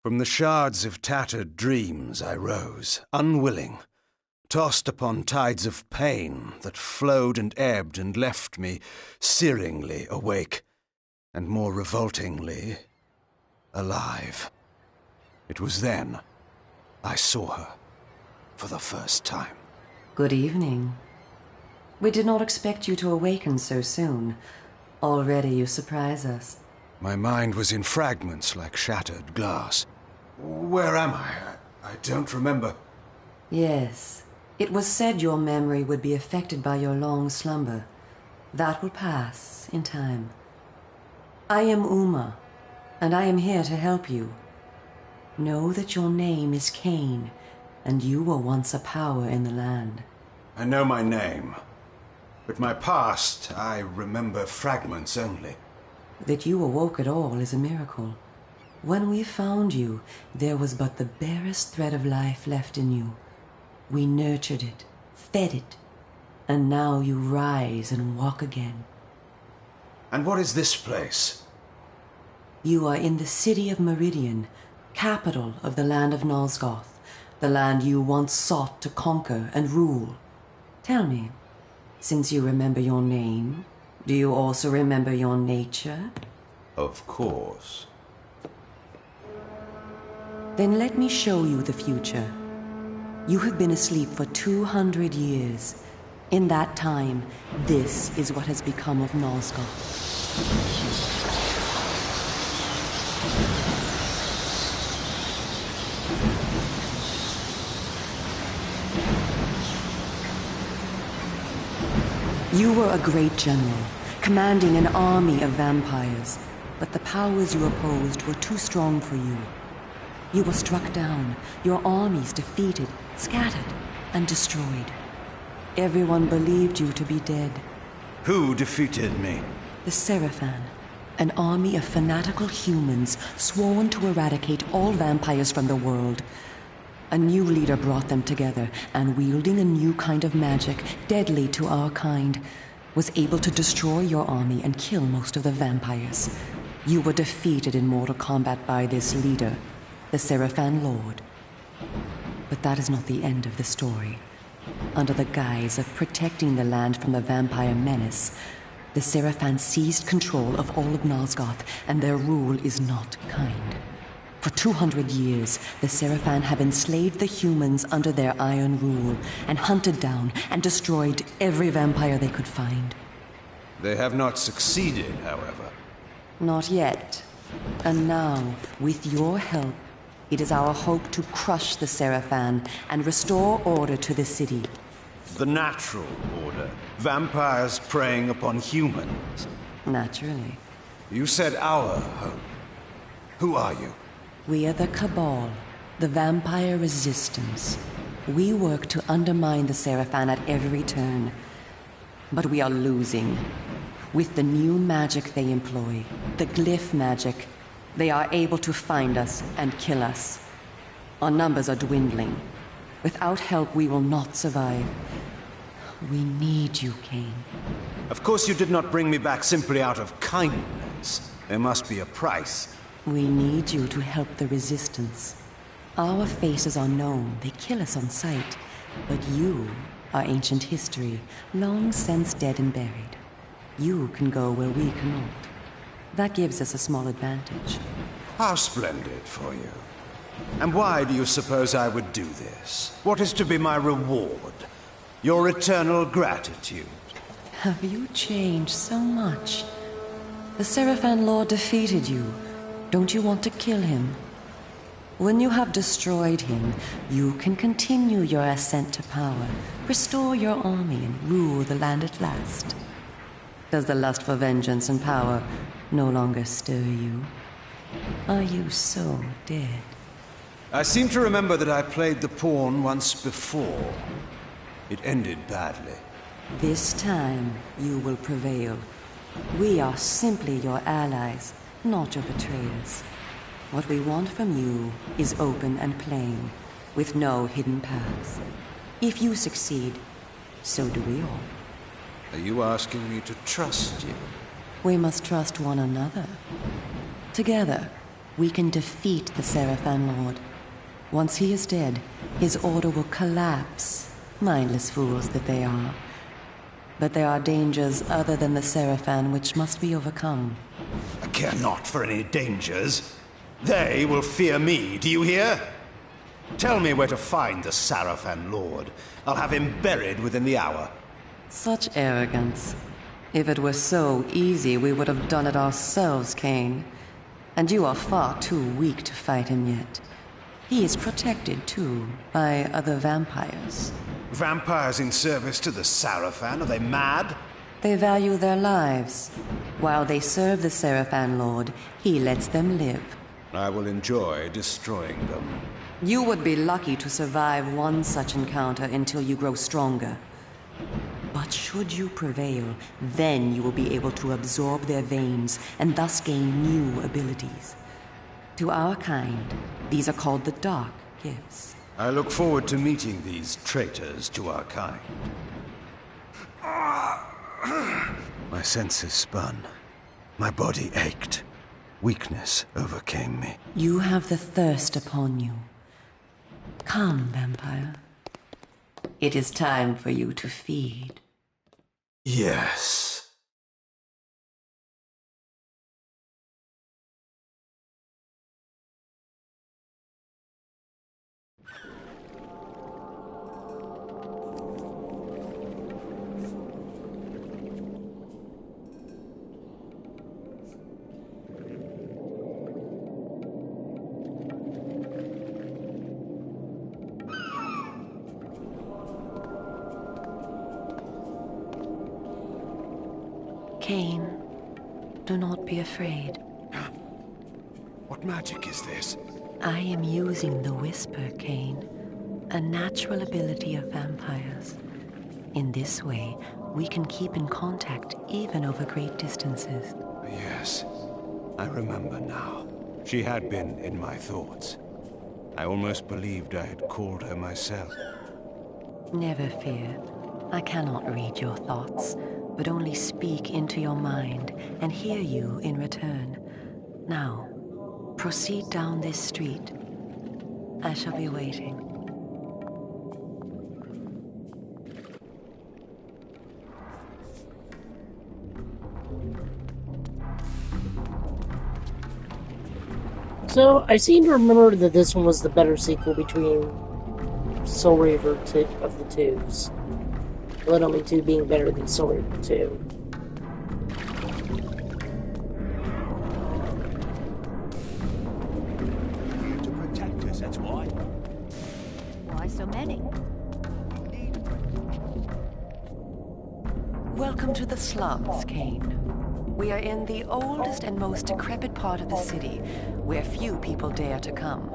From the shards of tattered dreams I rose, unwilling, tossed upon tides of pain that flowed and ebbed and left me searingly awake, and more revoltingly alive. It was then I saw her for the first time. Good evening. We did not expect you to awaken so soon. Already you surprise us. My mind was in fragments like shattered glass. Where am I? I don't remember. Yes. It was said your memory would be affected by your long slumber. That will pass in time. I am Uma, and I am here to help you. Know that your name is Cain, and you were once a power in the land. I know my name, but my past, I remember fragments only. That you awoke at all is a miracle. When we found you, there was but the barest thread of life left in you. We nurtured it, fed it, and now you rise and walk again. And what is this place? You are in the city of Meridian, capital of the land of Nosgoth, the land you once sought to conquer and rule. Tell me, since you remember your name, do you also remember your nature? Of course. Then let me show you the future. You have been asleep for 200 years. In that time, this is what has become of Nosgoth. You were a great general, commanding an army of vampires, but the powers you opposed were too strong for you. You were struck down, your armies defeated, scattered, and destroyed. Everyone believed you to be dead. Who defeated me? The Seraphan, an army of fanatical humans sworn to eradicate all vampires from the world. A new leader brought them together, and wielding a new kind of magic, deadly to our kind, was able to destroy your army and kill most of the vampires. You were defeated in mortal combat by this leader, the Seraphan Lord. But that is not the end of the story. Under the guise of protecting the land from the vampire menace, the Seraphan seized control of all of Nosgoth, and their rule is not kind. For 200 years, the Seraphan have enslaved the humans under their iron rule, and hunted down and destroyed every vampire they could find. They have not succeeded, however. Not yet. And now, with your help, it is our hope to crush the Seraphan and restore order to the city. The natural order. Vampires preying upon humans. Naturally. You said our hope. Who are you? We are the Cabal, the vampire resistance. We work to undermine the Seraphan at every turn. But we are losing. With the new magic they employ, the glyph magic, they are able to find us and kill us. Our numbers are dwindling. Without help, we will not survive. We need you, Cain. Of course you did not bring me back simply out of kindness. There must be a price. We need you to help the Resistance. Our faces are known, they kill us on sight. But you are ancient history, long since dead and buried. You can go where we cannot. That gives us a small advantage. How splendid for you. And why do you suppose I would do this? What is to be my reward? Your eternal gratitude. Have you changed so much? The Seraphan Lord defeated you. Don't you want to kill him? When you have destroyed him, you can continue your ascent to power, restore your army, and rule the land at last. Does the lust for vengeance and power no longer stir you? Are you so dead? I seem to remember that I played the pawn once before. It ended badly. This time, you will prevail. We are simply your allies, not your betrayers. What we want from you is open and plain, with no hidden paths. If you succeed, so do we all. Are you asking me to trust you? We must trust one another. Together, we can defeat the Seraphan Lord. Once he is dead, his order will collapse, mindless fools that they are. But there are dangers other than the Seraphan which must be overcome. I care not for any dangers. They will fear me, do you hear? Tell me where to find the Seraphan Lord. I'll have him buried within the hour. Such arrogance. If it were so easy, we would have done it ourselves, Cain. And you are far too weak to fight him yet. He is protected, too, by other vampires. Vampires in service to the Seraphan? Are they mad? They value their lives. While they serve the Seraphan Lord, he lets them live. I will enjoy destroying them. You would be lucky to survive one such encounter until you grow stronger. But should you prevail, then you will be able to absorb their veins and thus gain new abilities. To our kind, these are called the Dark Gifts. I look forward to meeting these traitors to our kind. My senses spun. My body ached. Weakness overcame me. You have the thirst upon you. Come, vampire. It is time for you to feed. Yes. Cain, do not be afraid. What magic is this? I am using the Whisper, Cain, a natural ability of vampires. In this way, we can keep in contact even over great distances. Yes, I remember now. She had been in my thoughts. I almost believed I had called her myself. Never fear. I cannot read your thoughts, but only speak into your mind and hear you in return. Now, proceed down this street. I shall be waiting. So, I seem to remember that this one was the better sequel between Soul Reaver of the twos. Blood Omen 2 being better than Soul Reaver 2. To protect us, that's why. Why so many? Welcome to the slums, Cain. We are in the oldest and most decrepit part of the city, where few people dare to come.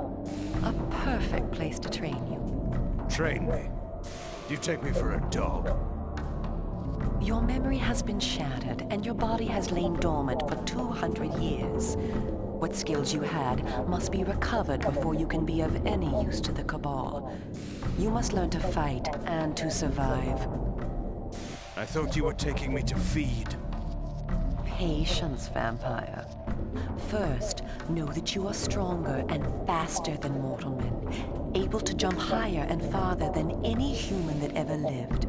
A perfect place to train you. Train me. Do you take me for a dog? Your memory has been shattered, and your body has lain dormant for 200 years. What skills you had must be recovered before you can be of any use to the Cabal. You must learn to fight and to survive. I thought you were taking me to feed. Patience, vampire. First, know that you are stronger and faster than mortal men, able to jump higher and farther than any human that ever lived.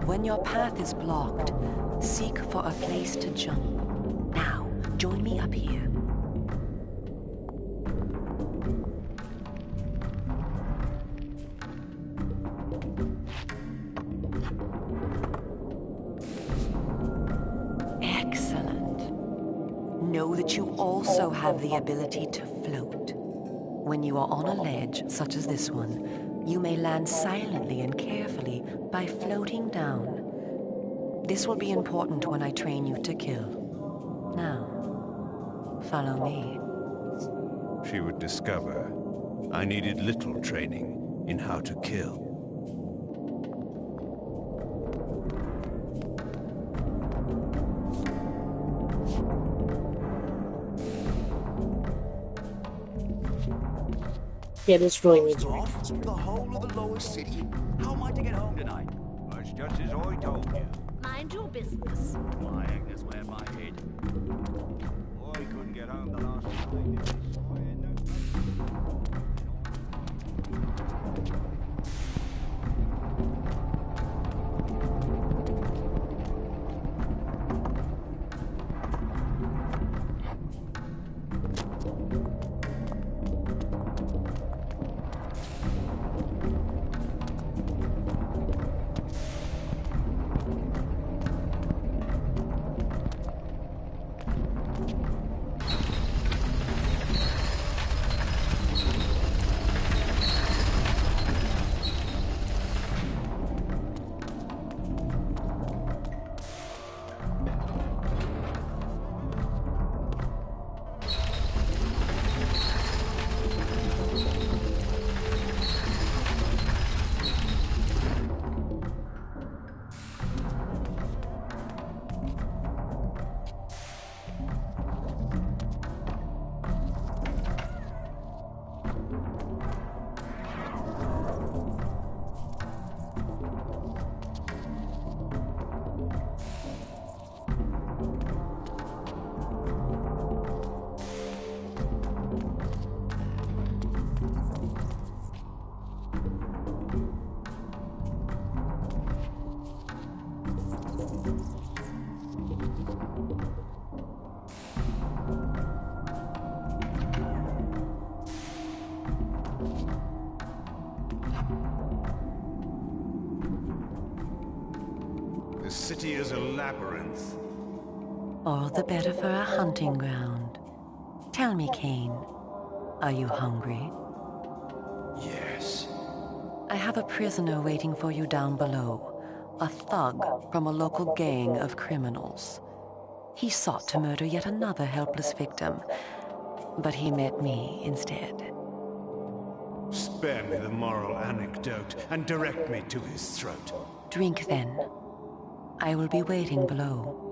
When your path is blocked, seek for a place to jump. Now, join me up here. Know that you also have the ability to float. When you are on a ledge, such as this one, you may land silently and carefully by floating down. This will be important when I train you to kill. Now, follow me. She would discover I needed little training in how to kill. Yeah, this really needs a Off the whole of the lower city. How am I to get home tonight? That's just as I told you. Mind your business. My Agnes where my head. I couldn't get home the last time. Did this? I had no easy as a labyrinth. All the better for a hunting ground. Tell me, Cain, are you hungry? Yes. I have a prisoner waiting for you down below, a thug from a local gang of criminals. He sought to murder yet another helpless victim, but he met me instead. Spare me the moral anecdote and direct me to his throat. Drink then. I will be waiting below.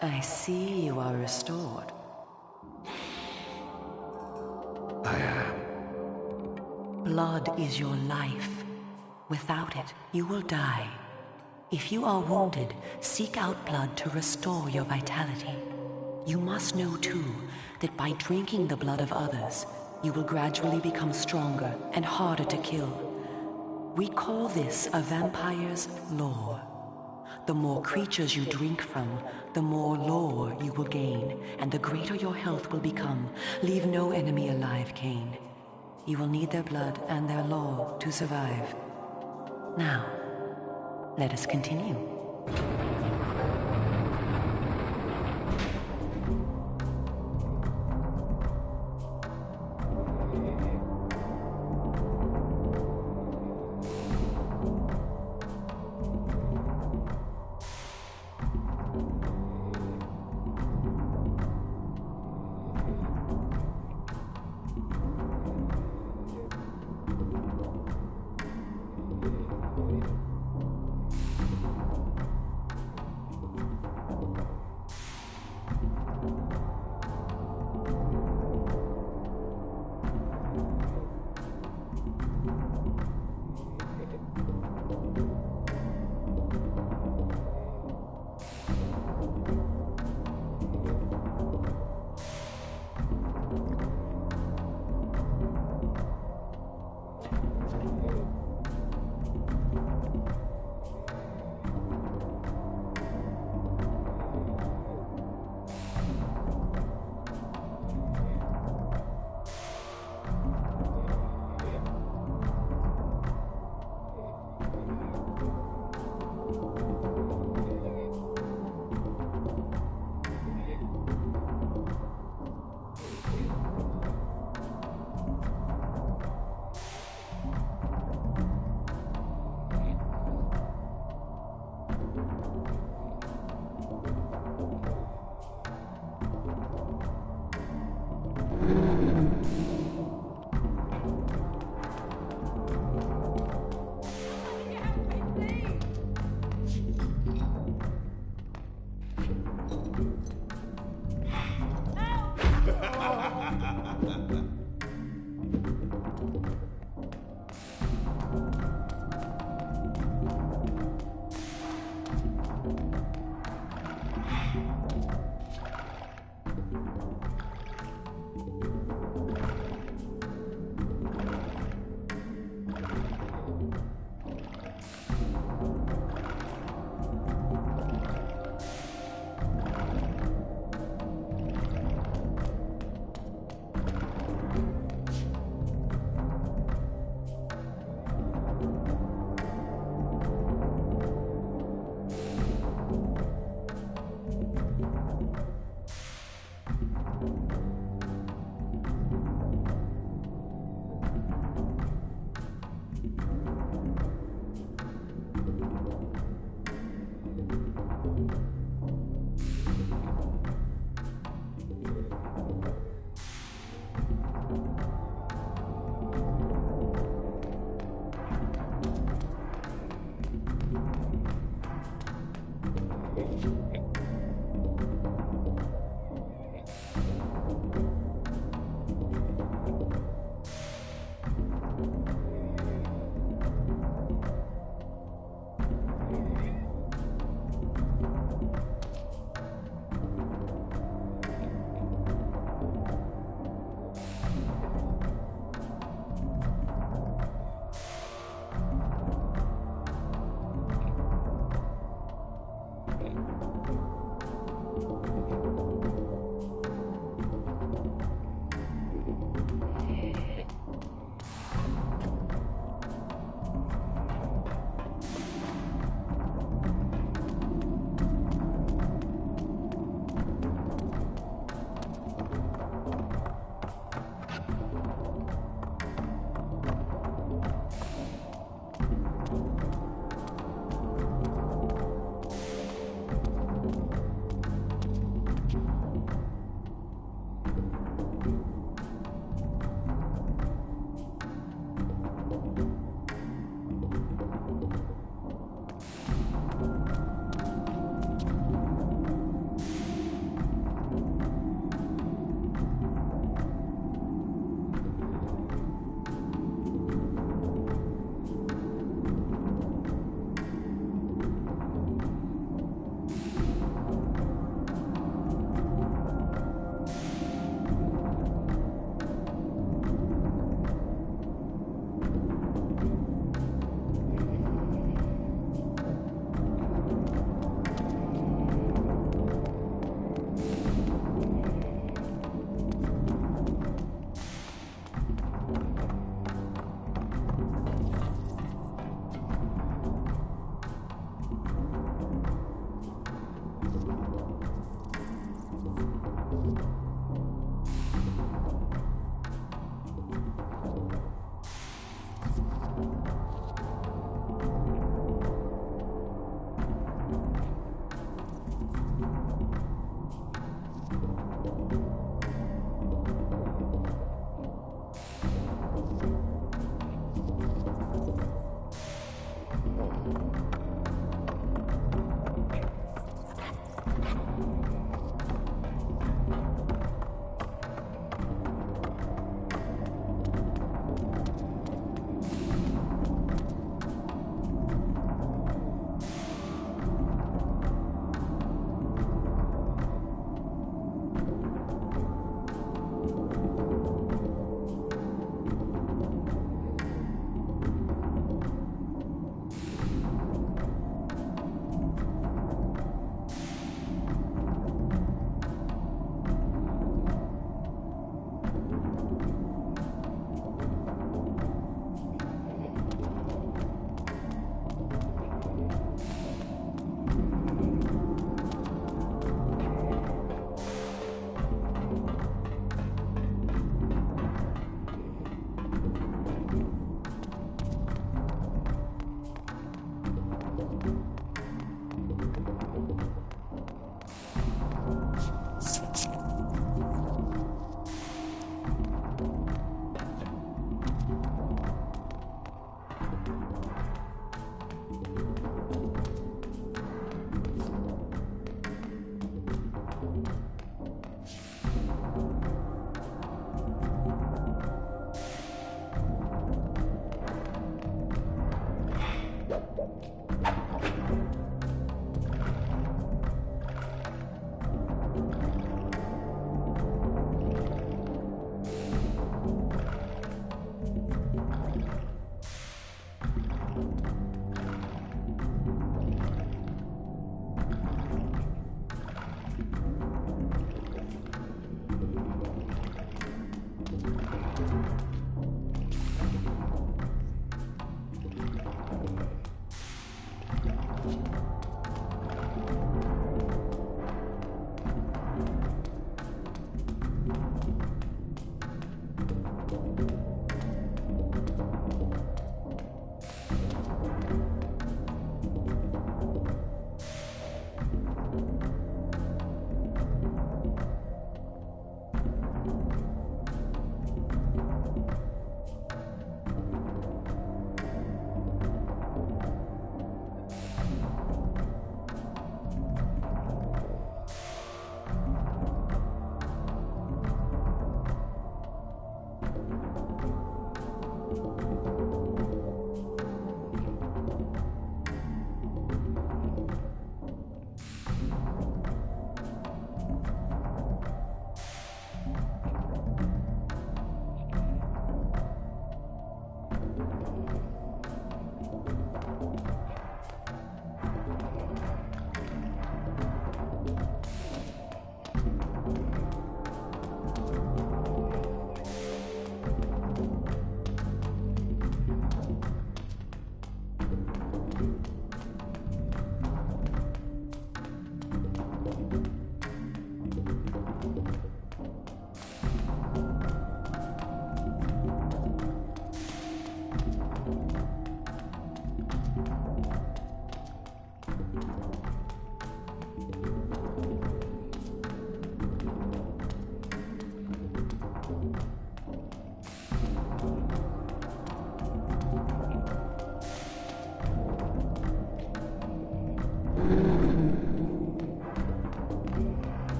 I see you are restored. I am. Blood is your life. Without it, you will die. If you are wounded, seek out blood to restore your vitality. You must know, too, that by drinking the blood of others, you will gradually become stronger and harder to kill. We call this a vampire's lore. The more creatures you drink from, the more lore you will gain, and the greater your health will become. Leave no enemy alive, Cain. You will need their blood and their lore to survive. Now, let us continue.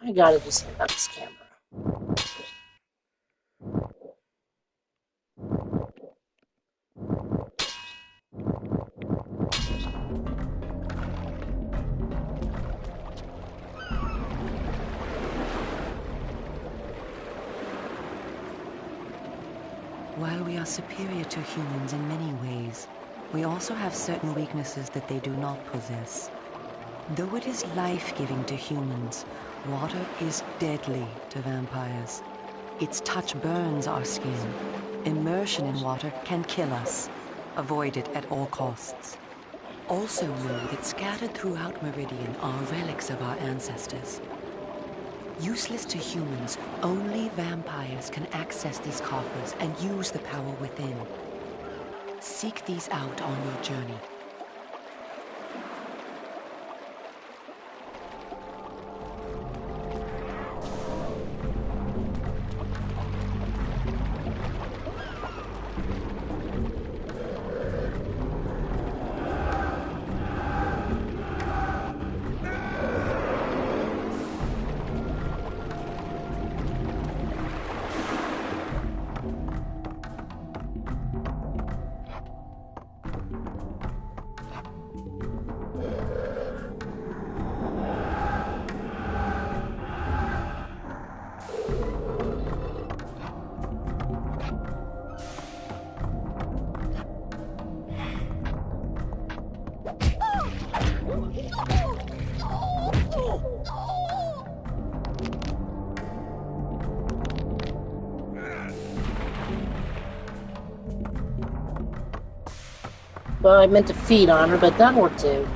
I gotta do something about this camera. While we are superior to humans in many ways, we also have certain weaknesses that they do not possess. Though it is life-giving to humans, water is deadly to vampires. Its touch burns our skin. Immersion in water can kill us. Avoid it at all costs. Also know that scattered throughout Meridian are relics of our ancestors. Useless to humans, only vampires can access these coffers and use the power within. Seek these out on your journey. Well, I meant to feed on her, but that worked too.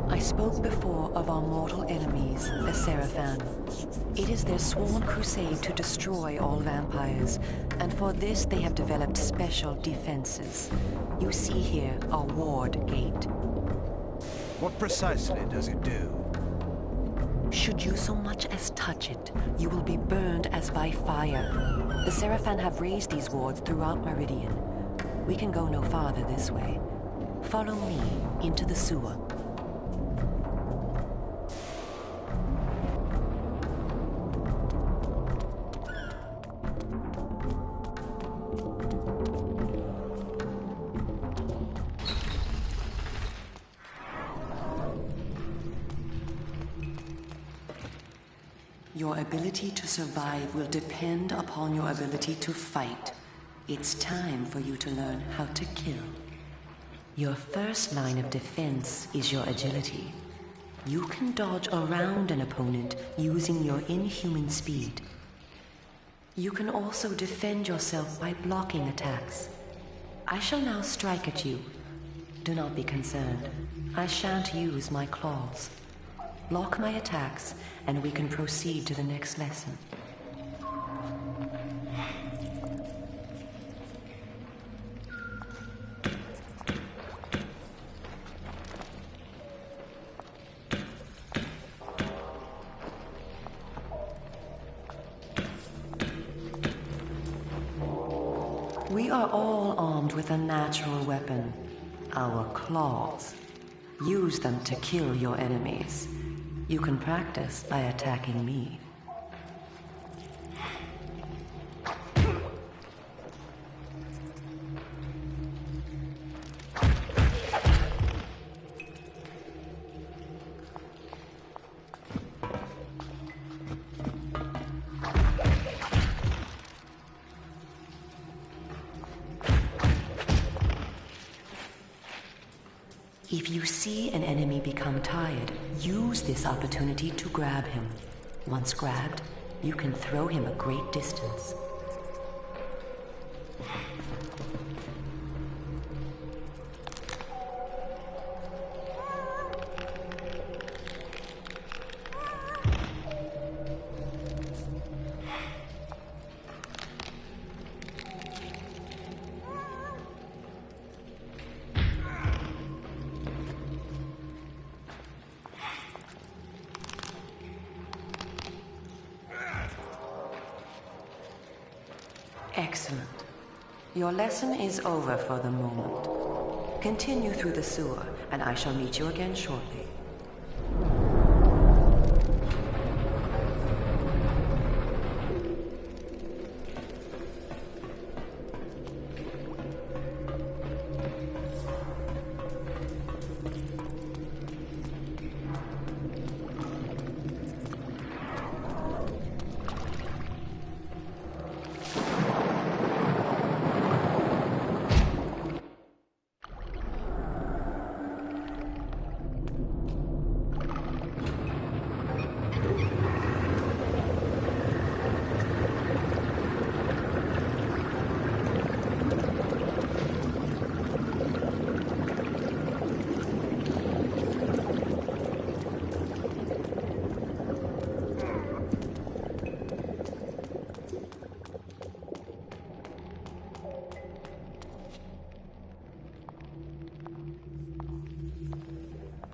I spoke before of our mortal enemies, the Seraphan. It is their sworn crusade to destroy all vampires, and for this they have developed special defenses. You see here a ward gate. What precisely does it do? Should you so much as touch it, you will be burned as by fire. The Seraphan have raised these wards throughout Meridian. We can go no farther this way. Follow me into the sewer. Your ability to survive will depend upon your ability to fight. It's time for you to learn how to kill. Your first line of defense is your agility. You can dodge around an opponent using your inhuman speed. You can also defend yourself by blocking attacks. I shall now strike at you. Do not be concerned. I shan't use my claws. Block my attacks, and we can proceed to the next lesson. We are all armed with a natural weapon, our claws. Use them to kill your enemies. You can practice by attacking me. If you see an enemy become tired, use this opportunity to grab him. Once grabbed, you can throw him a great distance. Excellent. Your lesson is over for the moment. Continue through the sewer, and I shall meet you again shortly.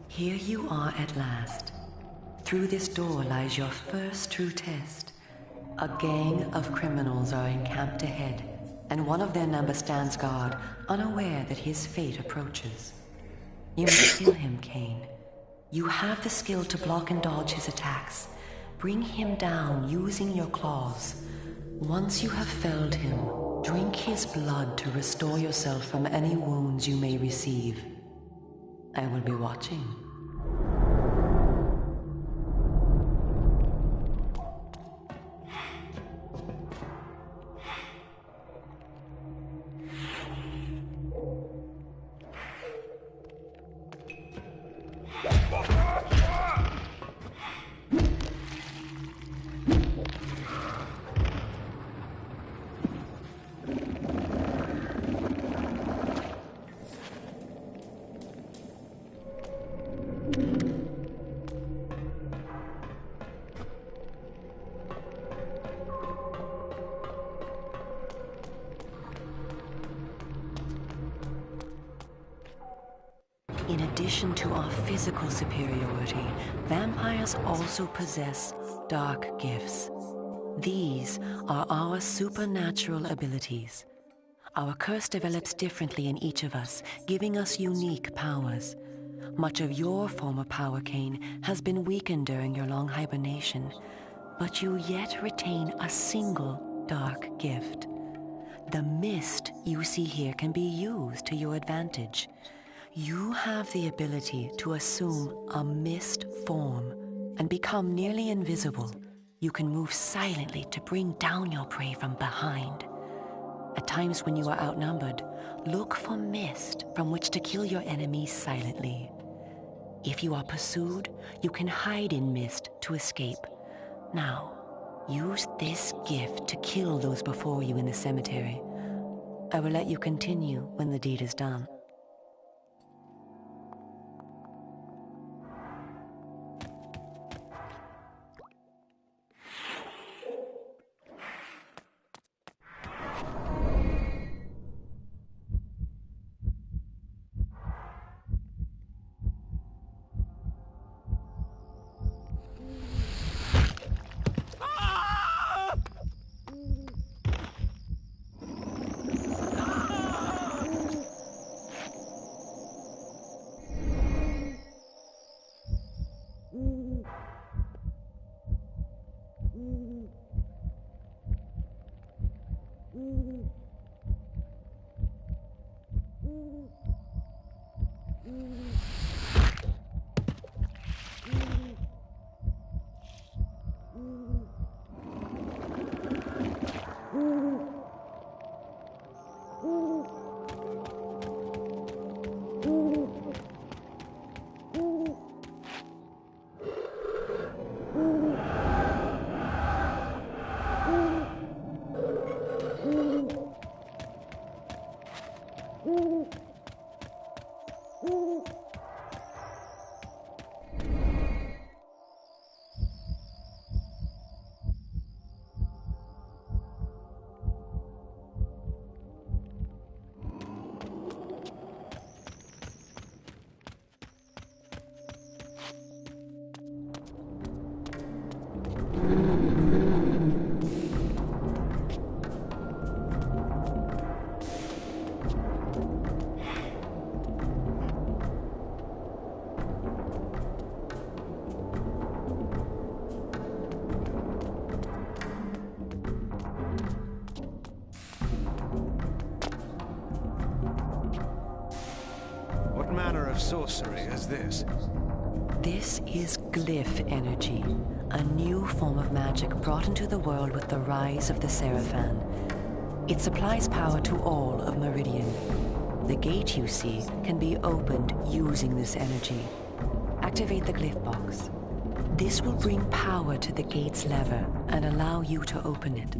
Here you are at last. Through this door lies your first true test. A gang of criminals are encamped ahead, and one of their number stands guard, unaware that his fate approaches. You must kill him, Cain. You have the skill to block and dodge his attacks. Bring him down using your claws. Once you have felled him, drink his blood to restore yourself from any wounds you may receive. I will be watching. In addition to our physical superiority, vampires also possess dark gifts. These are our supernatural abilities. Our curse develops differently in each of us, giving us unique powers. Much of your former power, Cain, has been weakened during your long hibernation, but you yet retain a single dark gift. The mist you see here can be used to your advantage. You have the ability to assume a mist form and become nearly invisible. You can move silently to bring down your prey from behind. At times when you are outnumbered, look for mist from which to kill your enemies silently. If you are pursued, you can hide in mist to escape. Now, use this gift to kill those before you in the cemetery. I will let you continue when the deed is done. What manner of sorcery is this? This is glyph energy, a new form of magic brought into the world with the rise of the Seraphan. It supplies power to all of Meridian. The gate you see can be opened using this energy. Activate the glyph box. This will bring power to the gate's lever and allow you to open it.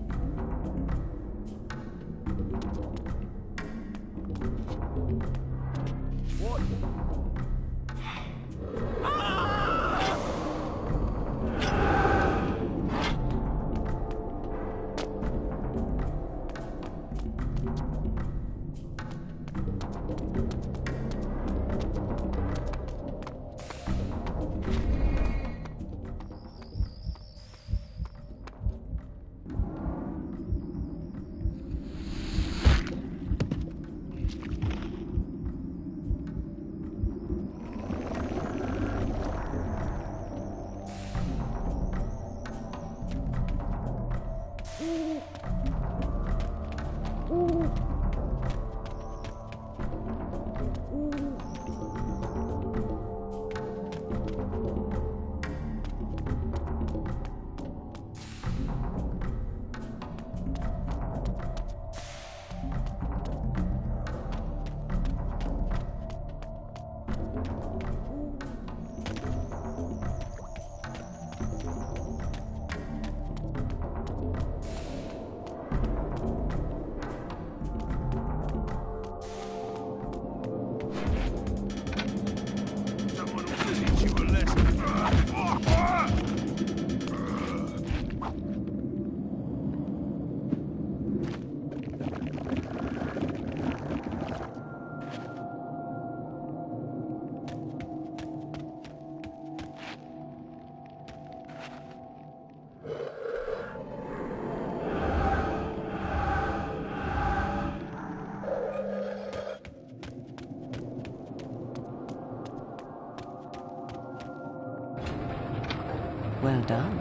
Well done.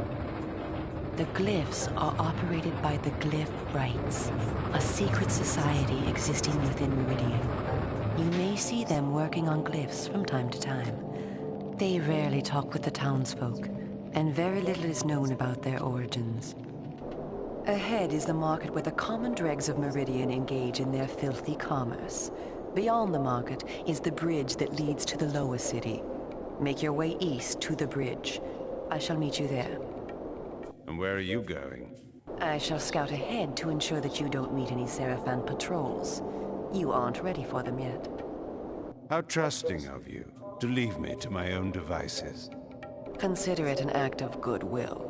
The glyphs are operated by the Glyph Rites, a secret society existing within Meridian. You may see them working on glyphs from time to time. They rarely talk with the townsfolk, and very little is known about their origins. Ahead is the market where the common dregs of Meridian engage in their filthy commerce. Beyond the market is the bridge that leads to the lower city. Make your way east to the bridge. I shall meet you there. And where are you going? I shall scout ahead to ensure that you don't meet any Seraphan patrols. You aren't ready for them yet. How trusting of you to leave me to my own devices. Consider it an act of goodwill.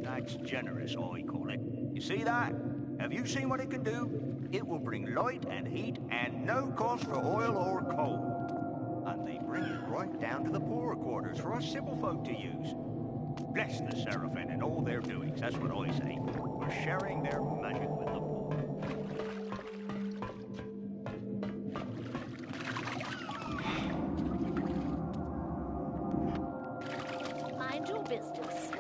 That's generous, I call it. You see that? Have you seen what it can do? It will bring light and heat and no cost for oil or coal. And they bring it right down to the poorer quarters for us simple folk to use. Bless the Seraphin and all their doings, that's what I say, for sharing their magic with the poor. Mind your business.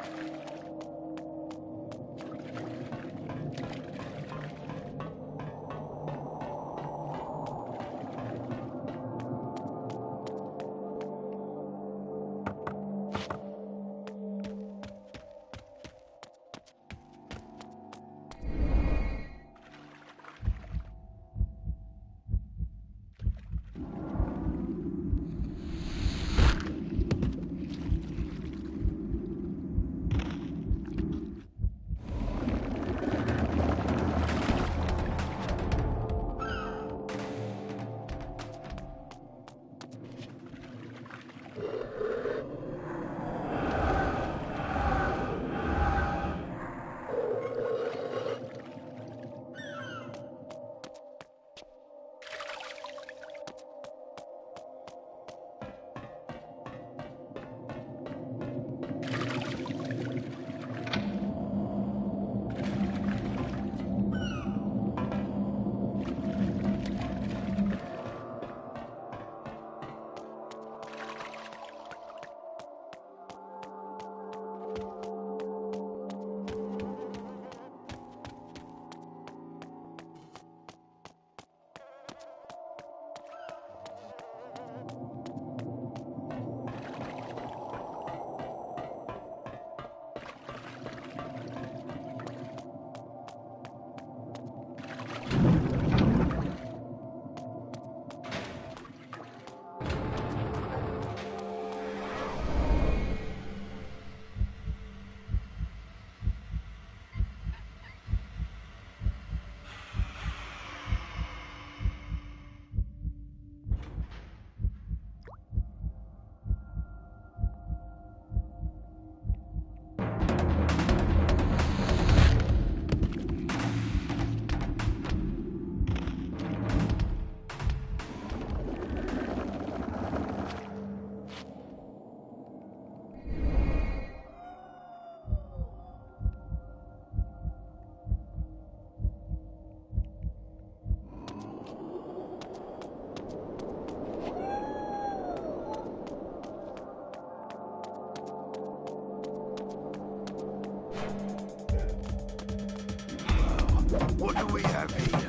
What do we have here?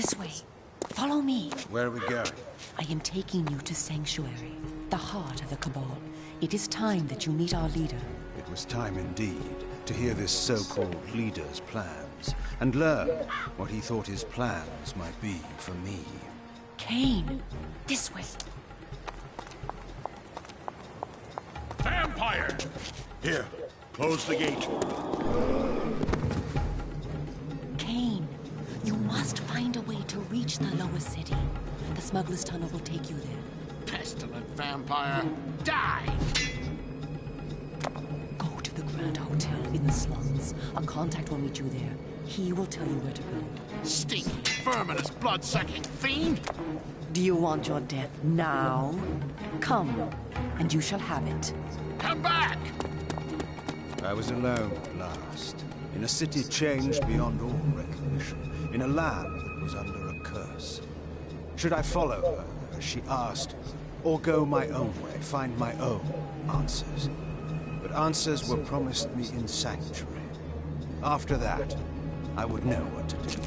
This way. Follow me. Where are we going? I am taking you to Sanctuary, the heart of the Cabal. It is time that you meet our leader. It was time indeed to hear this so-called leader's plans and learn what he thought his plans might be for me. Cain, this way. Vampire! Here, close the gate. Cain, you must find a way to reach the lower city. The smuggler's tunnel will take you there. Pestilent vampire! Die! Go to the Grand Hotel in the slums. A contact will meet you there. He will tell you where to go. Stinky, verminous, blood-sucking fiend! Do you want your death now? Come, and you shall have it. Come back! I was alone at last, in a city changed beyond all recognition, in a land that was under a curse. Should I follow her, as she asked, or go my own way, find my own answers? But answers were promised me in Sanctuary. After that, I would know what to do.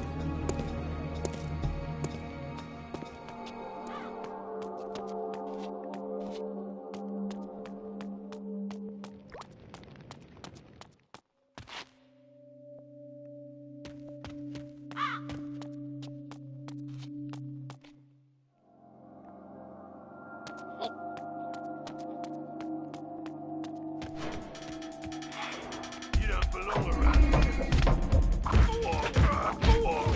You don't belong around here. Go on, go on.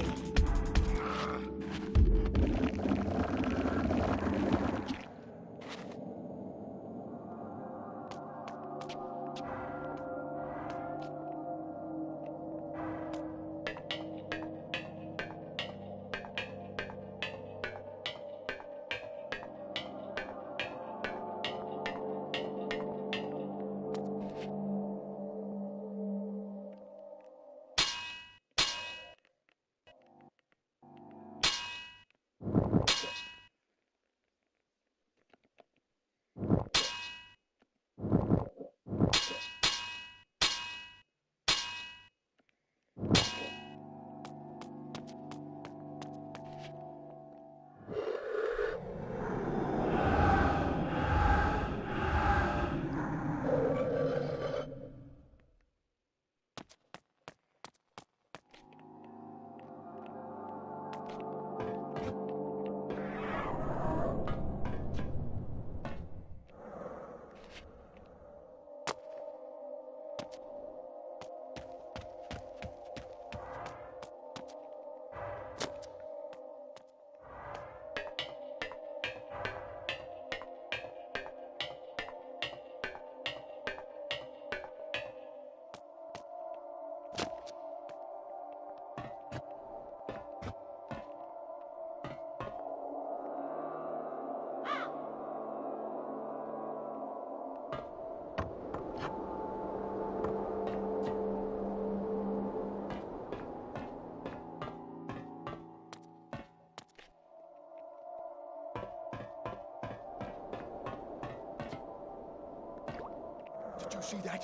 Did you see that?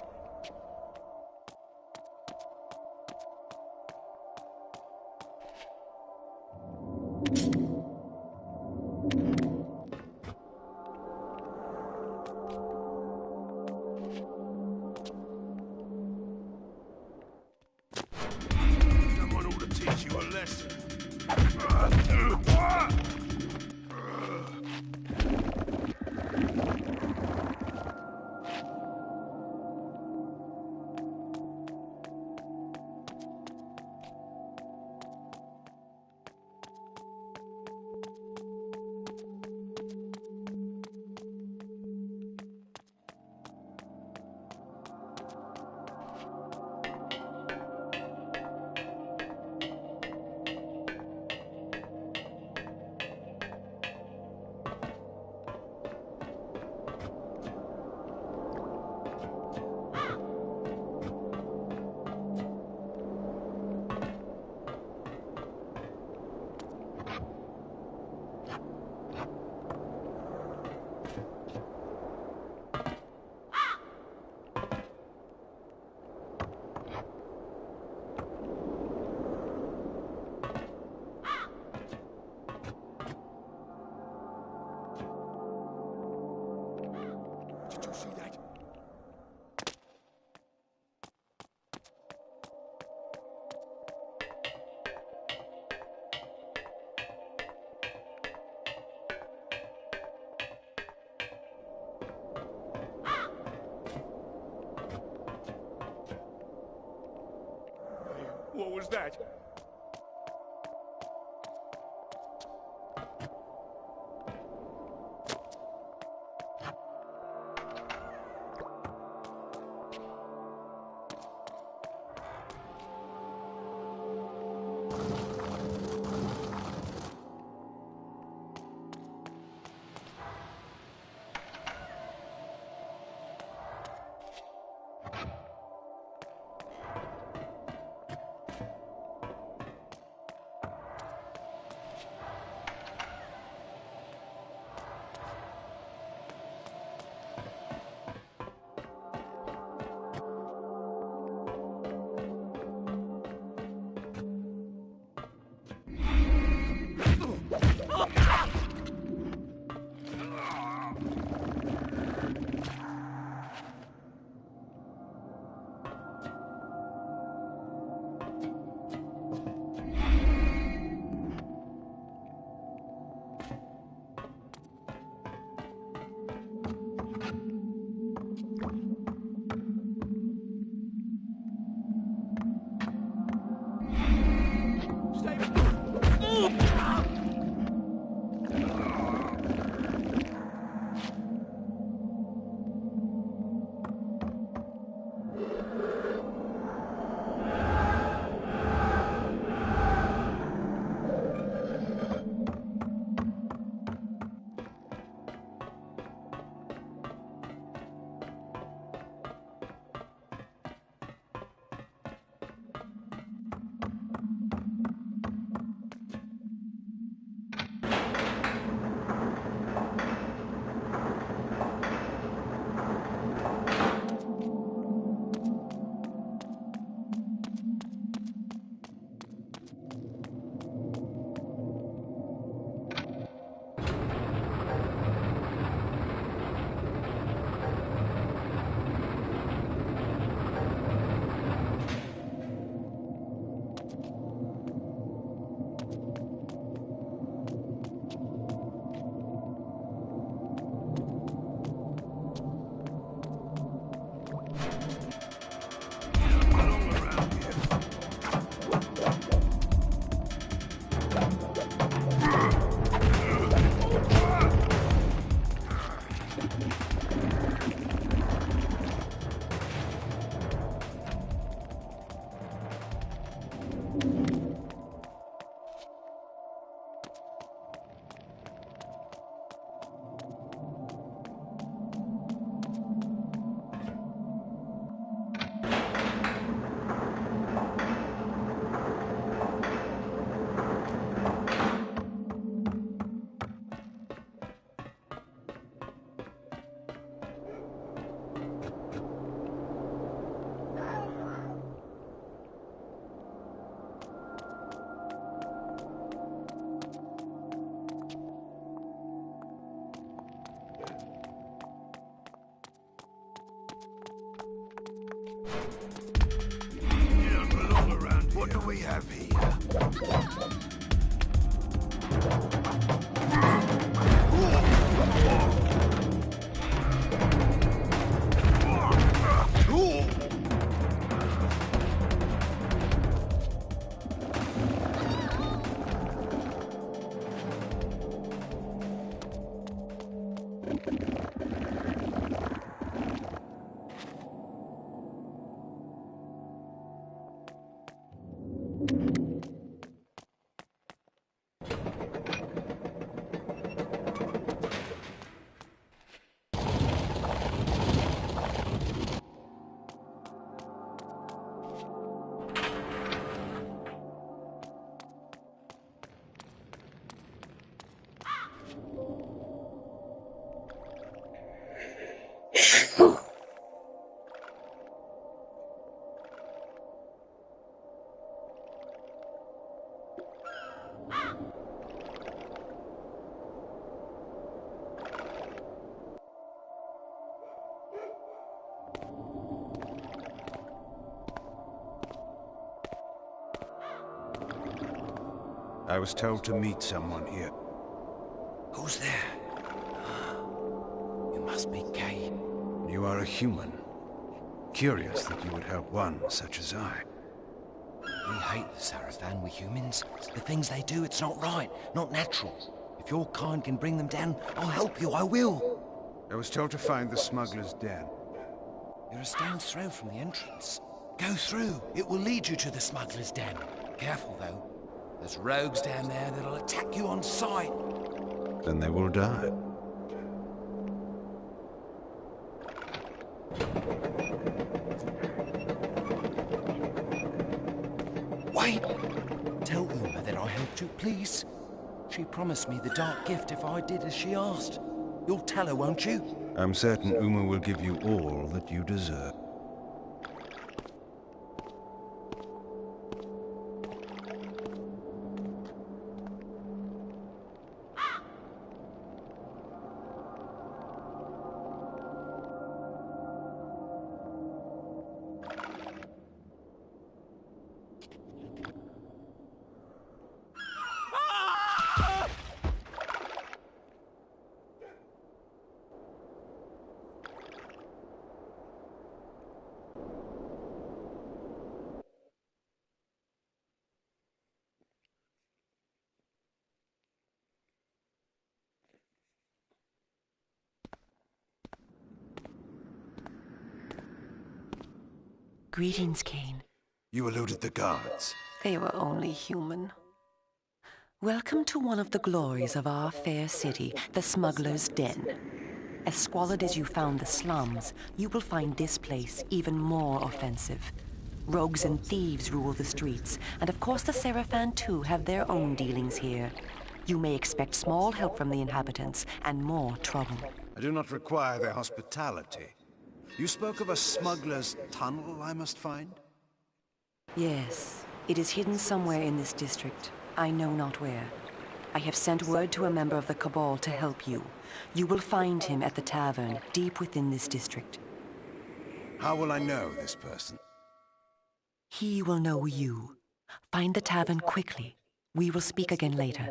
Someone ought to teach you a lesson. Did you see that? What was that? What do we have here? I was told to meet someone here. Who's there? You must be Kay. You are a human. Curious that you would help one such as I. We hate the Sarafan, we humans. The things they do, it's not right, not natural. If your kind can bring them down, I'll help you, I will. I was told to find the smuggler's den. You're a stone's throw from the entrance. Go through, it will lead you to the smuggler's den. Careful, though. There's rogues down there that'll attack you on sight. Then they will die. Wait! Tell Uma that I helped you, please. She promised me the dark gift if I did as she asked. You'll tell her, won't you? I'm certain Uma will give you all that you deserve. Greetings, Kane. You eluded the guards. They were only human. Welcome to one of the glories of our fair city, the Smuggler's Den. As squalid as you found the slums, you will find this place even more offensive. Rogues and thieves rule the streets, and of course the Sarafan too have their own dealings here. You may expect small help from the inhabitants, and more trouble. I do not require their hospitality. You spoke of a smuggler's tunnel I must find? Yes, it is hidden somewhere in this district. I know not where. I have sent word to a member of the Cabal to help you. You will find him at the tavern, deep within this district. How will I know this person? He will know you. Find the tavern quickly. We will speak again later.